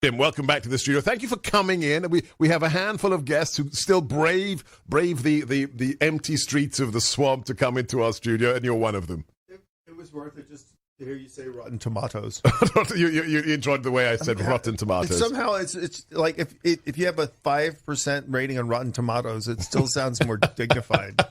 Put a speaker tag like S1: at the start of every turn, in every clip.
S1: Jim, welcome back to the studio. Thank you for coming in. We have a handful of guests who still brave the empty streets of the swamp to come into our studio, and you're one of them.
S2: It was worth it just to hear you say rotten tomatoes.
S1: you enjoyed the way I said rotten tomatoes.
S2: Somehow it's like if you have a 5% rating on Rotten Tomatoes, it still sounds more dignified.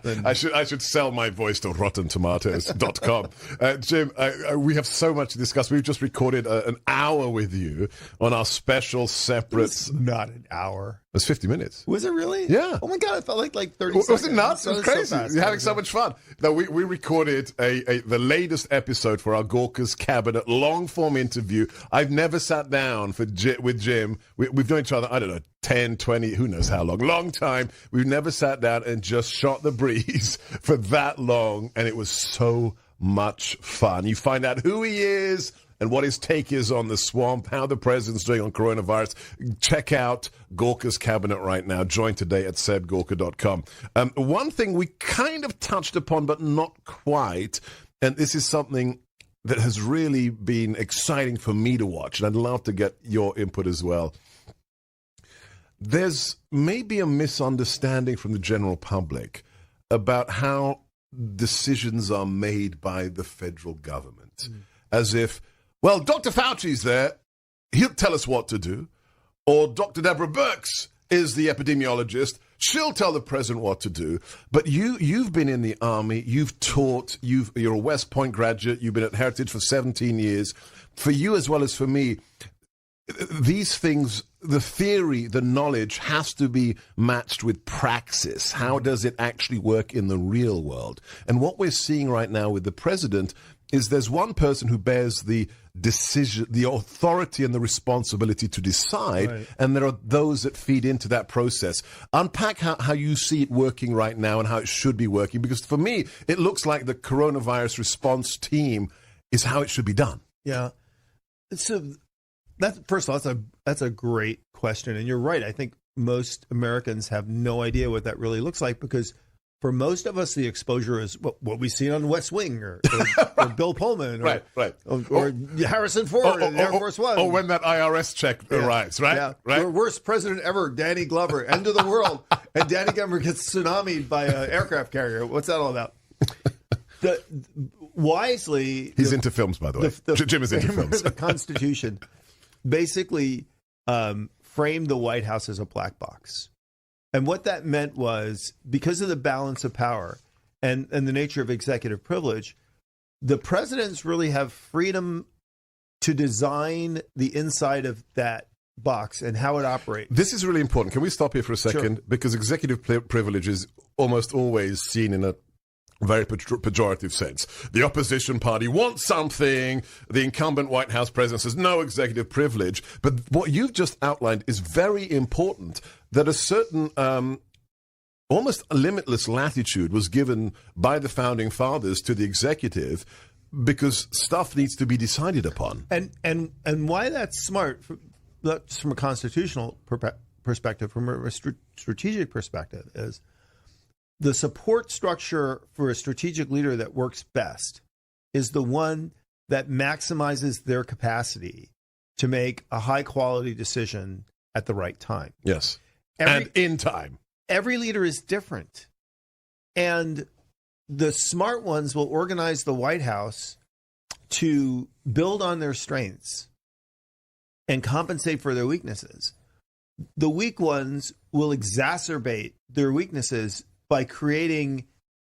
S1: I should sell my voice to RottenTomatoes.com. Jim, we have so much to discuss. We've just recorded an hour with you on our special separate...
S2: It's not an hour.
S1: It was 50 minutes.
S2: Was it really?
S1: Yeah.
S2: Oh my God, it felt like 30 seconds.
S1: Was it nuts? It was crazy. You're having so much fun. No, we recorded the latest episode for our Gorka's Cabinet long-form interview. I've never sat down with Jim. We've known each other, I don't know, 10, 20, who knows how long time. We've never sat down and just shot the breeze for that long, and it was so much fun. You find out who he is and what his take is on the swamp, how the president's doing on coronavirus. Check out Gorka's Cabinet right now. Join today at sebgorka.com. One thing we kind of touched upon, but not quite, and this is something that has really been exciting for me to watch, and I'd love to get your input as well. There's maybe a misunderstanding from the general public about how decisions are made by the federal government. As if, well, Dr. Fauci's there, he'll tell us what to do. Or Dr. Deborah Birx is the epidemiologist, she'll tell the president what to do. But you've been in the Army, you've taught, you're a West Point graduate, you've been at Heritage for 17 years. For you as well as for me, these things, the theory, the knowledge has to be matched with praxis. How does it actually work in the real world? And what we're seeing right now with the president is there's one person who bears the decision, the authority and the responsibility to decide, right, and there are those that feed into that process. Unpack how you see it working right now and how it should be working, because for me, it looks like the coronavirus response team is how it should be done.
S2: Yeah. So first of all, that's a great question. And you're right. I think most Americans have no idea what that really looks like, because for most of us, the exposure is what we see on West Wing or Bill Pullman or Harrison Ford in Air Force One.
S1: Or when that IRS check arrives, right?
S2: Yeah.
S1: Right?
S2: The worst president ever, Danny Glover, end of the world. And Danny Glover gets tsunamied by an aircraft carrier. What's that all about? Wisely...
S1: He's into films, by the way. Jim is into films.
S2: The Constitution basically framed the White House as a black box. And what that meant was, because of the balance of power and the nature of executive privilege, the presidents really have freedom to design the inside of that box and how it operates.
S1: This is really important. Can we stop here for a second? Sure. Because executive privilege is almost always seen in a very pejorative sense. The opposition party wants something. The incumbent White House president says no executive privilege. But what you've just outlined is very important, that a certain almost limitless latitude was given by the founding fathers to the executive, because stuff needs to be decided upon.
S2: And why that's smart, that's from a constitutional perspective, from a strategic perspective, is the support structure for a strategic leader that works best is the one that maximizes their capacity to make a high-quality decision at the right time.
S1: Yes, and in time.
S2: Every leader is different. And the smart ones will organize the White House to build on their strengths and compensate for their weaknesses. The weak ones will exacerbate their weaknesses by creating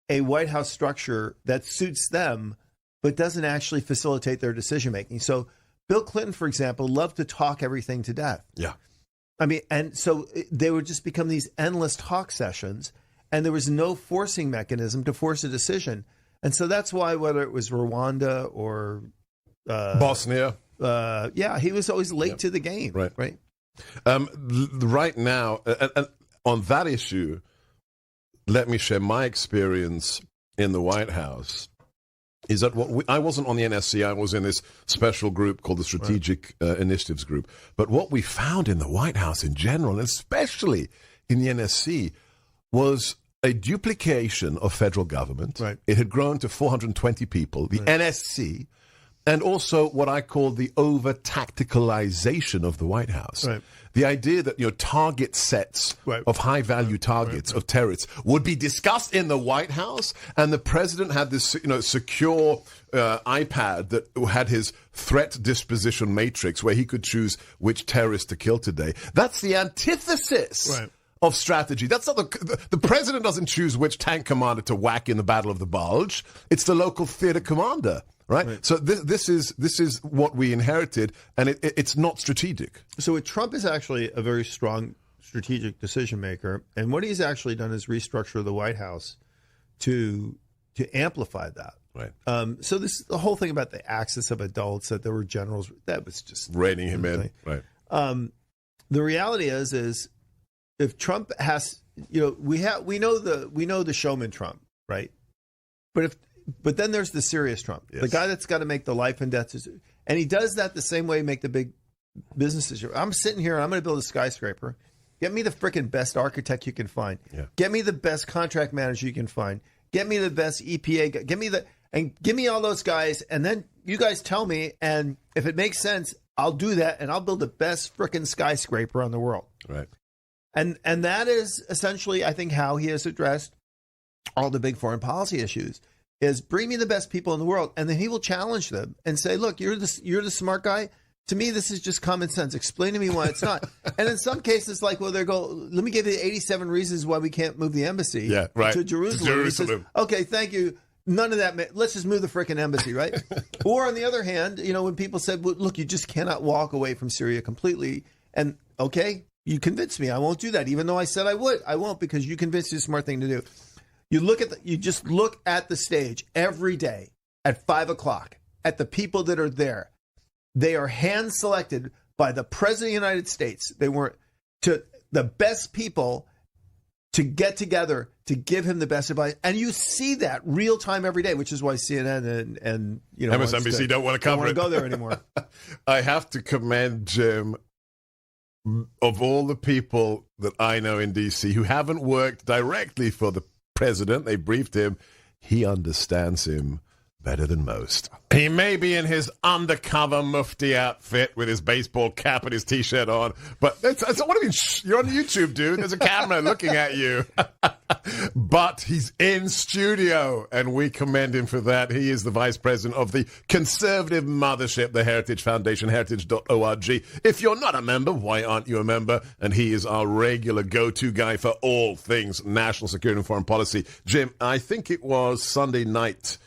S2: a White House structure that suits them, but doesn't actually facilitate their decision-making. So Bill Clinton, for example, loved to talk everything to death.
S1: Yeah.
S2: I mean, and so they would just become these endless talk sessions, and there was no forcing mechanism to force a decision. And so that's why, whether it was Rwanda or
S1: Bosnia,
S2: he was always late to the game.
S1: Right.
S2: Right.
S1: Right now, on that issue, let me share my experience in the White House. Is that I wasn't on the NSC, I was in this special group called the Strategic Initiatives Group. But what we found in the White House in general, and especially in the NSC, was a duplication of federal government.
S2: Right.
S1: It had grown to 420 people. The NSC and also what I call the over-tacticalization of the White House.
S2: Right.
S1: The idea that target sets of high-value targets of terrorists would be discussed in the White House, and the president had this secure iPad that had his threat disposition matrix where he could choose which terrorist to kill today. That's the antithesis of strategy. That's not the president doesn't choose which tank commander to whack in the Battle of the Bulge. It's the local theater commander. Right. So this is what we inherited, and it's not strategic.
S2: So Trump is actually a very strong strategic decision maker, and what he's actually done is restructure the White House to amplify that.
S1: Right.
S2: So the whole thing about the axis of adults, that there were generals, that was just
S1: reining him in. Right.
S2: The reality is if Trump has, we know the showman Trump, right? But then there's the serious Trump, the guy that's got to make the life and death decision. And he does that the same way he make the big businesses. I'm sitting here and I'm going to build a skyscraper. Get me the freaking best architect you can find. Yeah. Get me the best contract manager you can find. Get me the best EPA. Give me all those guys. And then you guys tell me. And if it makes sense, I'll do that. And I'll build the best freaking skyscraper in the world.
S1: Right.
S2: And that is essentially, I think, how he has addressed all the big foreign policy issues. Is bring me the best people in the world, and then he will challenge them and say, look, you're the smart guy. To me, this is just common sense. Explain to me why it's not. And in some cases, let me give you 87 reasons why we can't move the embassy to Jerusalem. He says, okay, thank you. None of that. Let's just move the freaking embassy, right? Or on the other hand, when people said, well, look, you just cannot walk away from Syria completely. And okay, you convinced me. I won't do that, even though I said I would. I won't, because you convinced me it's a smart thing to do. You just look at the stage every day at 5:00 at the people that are there. They are hand selected by the president of the United States. They weren't to the best people to get together to give him the best advice. And you see that real time every day, which is why CNN and
S1: MSNBC don't want to cover it.
S2: Don't want to go there anymore.
S1: I have to commend Jim. Of all the people that I know in D.C. who haven't worked directly for the president, they briefed him, he understands him better than most. He may be in his undercover mufti outfit with his baseball cap and his T-shirt on, but you're on YouTube, dude. There's a camera looking at you. But he's in studio, and we commend him for that. He is the vice president of the conservative mothership, the Heritage Foundation, heritage.org. If you're not a member, why aren't you a member? And he is our regular go-to guy for all things national security and foreign policy. Jim, I think it was Sunday night.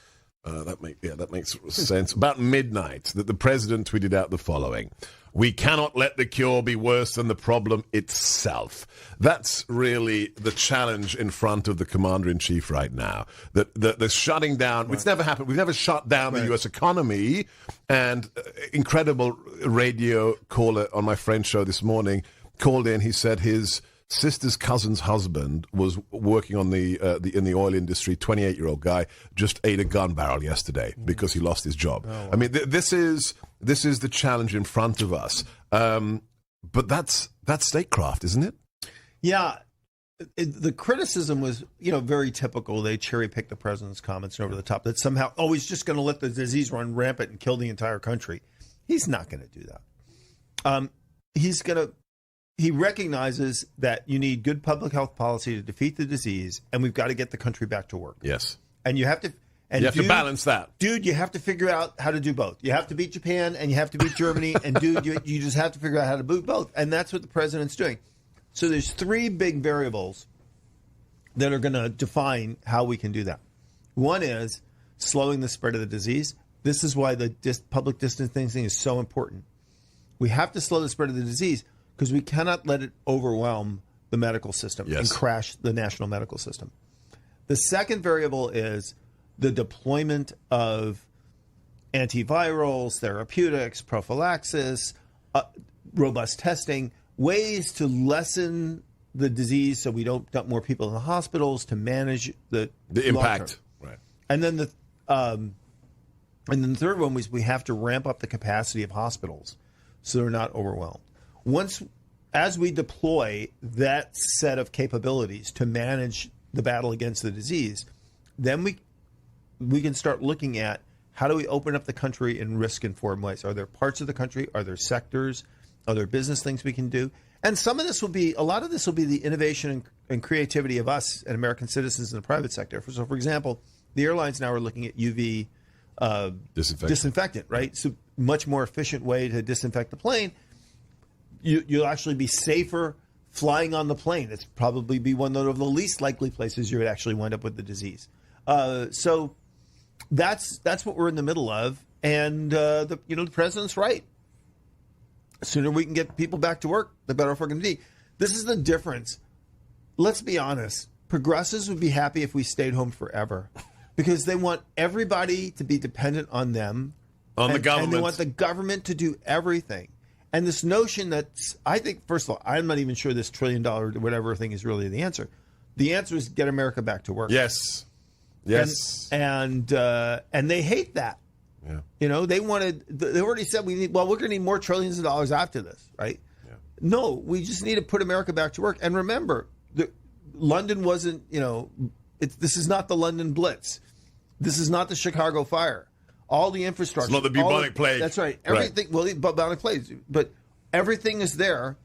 S1: That makes sense. About midnight, that the president tweeted out the following: "We cannot let the cure be worse than the problem itself." That's really the challenge in front of the commander-in-chief right now. The shutting down, it's never happened. We've never shut down the U.S. economy. And incredible radio caller on my friend's show this morning called in. He said his sister's cousin's husband was working on in the oil industry. 28-year-old guy just ate a gun barrel yesterday because he lost his job. Oh, wow. I mean, this is the challenge in front of us. But that's statecraft, isn't it?
S2: Yeah. The criticism was, very typical. They cherry picked the president's comments over the top that somehow, he's just going to let the disease run rampant and kill the entire country. He's not going to do that. He recognizes that you need good public health policy to defeat the disease, and we've got to get the country back to work.
S1: Yes.
S2: And you have to...
S1: you have to balance that.
S2: Dude, you have to figure out how to do both. You have to beat Japan, and you have to beat Germany, and dude, you just have to figure out how to beat both. And that's what the president's doing. So there's three big variables that are going to define how we can do that. One is slowing the spread of the disease. This is why the public distancing is so important. We have to slow the spread of the disease, because we cannot let it overwhelm the medical system and crash the national medical system. The second variable is the deployment of antivirals, therapeutics, prophylaxis, robust testing, ways to lessen the disease so we don't dump more people in the hospitals, to manage the
S1: impact. Right.
S2: And then the third one was we have to ramp up the capacity of hospitals so they're not overwhelmed. As we deploy that set of capabilities to manage the battle against the disease, then we can start looking at How do we open up the country in risk-informed ways? Are there parts of the country? Are there sectors? Are there business things we can do? And a lot of this will be the innovation and creativity of us and American citizens in the private sector. So, for example, the airlines now are looking at UV disinfectant, right? So much more efficient way to disinfect the plane. You'll actually be safer flying on the plane. It's probably be one of the least likely places you would actually wind up with the disease. So that's what we're in the middle of. And the president's right. The sooner we can get people back to work, the better off we're going to be. This is the difference. Let's be honest. Progressives would be happy if we stayed home forever because they want everybody to be dependent on them.
S1: The government.
S2: And they want the government to do everything. And this notion that, I think, first of all, I'm not even sure this $1 trillion whatever thing is really the answer. The answer is get America back to work.
S1: Yes.
S2: And they hate that.
S1: Yeah.
S2: They already said we're going to need more trillions of dollars after this, right?
S1: Yeah.
S2: No, we just need to put America back to work. And remember, London wasn't, this is not the London Blitz. This is not the Chicago fire. All the infrastructure.
S1: It's not the bubonic plague.
S2: That's right. Everything, well, the bubonic plague, but everything is there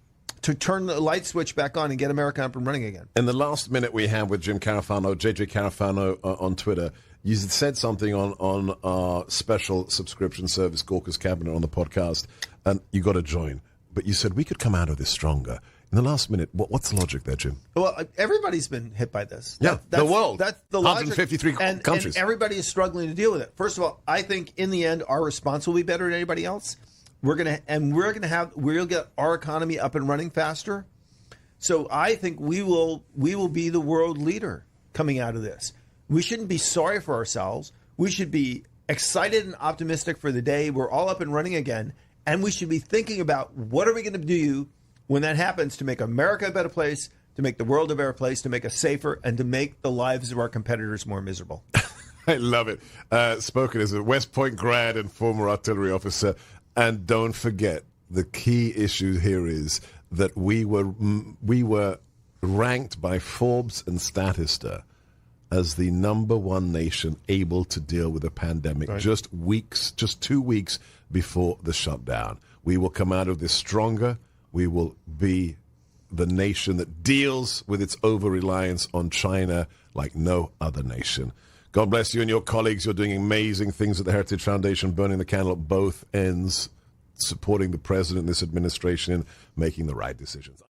S2: to turn the light switch back on and get America up and running again.
S1: In the last minute we have with Jim Carafano, Jay Carafano on Twitter, you said something on our special subscription service, Gorka's Cabinet, on the podcast, and you got to join. But you said we could come out of this stronger. In the last minute, what's the logic there, Jim?
S2: Well, everybody's been hit by this.
S1: The world.
S2: That's the logic.
S1: 153 countries.
S2: And everybody is struggling to deal with it. First of all, I think in the end, our response will be better than anybody else. We'll get our economy up and running faster. So I think we will be the world leader coming out of this. We shouldn't be sorry for ourselves. We should be excited and optimistic for the day we're all up and running again. And we should be thinking about what are we going to do when that happens to make America a better place, to make the world a better place, to make us safer, and to make the lives of our competitors more miserable.
S1: I love it. Spoken as a West Point grad and former artillery officer. And don't forget, the key issue here is that we were ranked by Forbes and Statista as the #1 nation able to deal with a pandemic just 2 weeks before the shutdown. We will come out of this stronger. We will be the nation that deals with its over-reliance on China like no other nation. God bless you and your colleagues. You're doing amazing things at the Heritage Foundation, burning the candle at both ends, supporting the president and this administration in making the right decisions.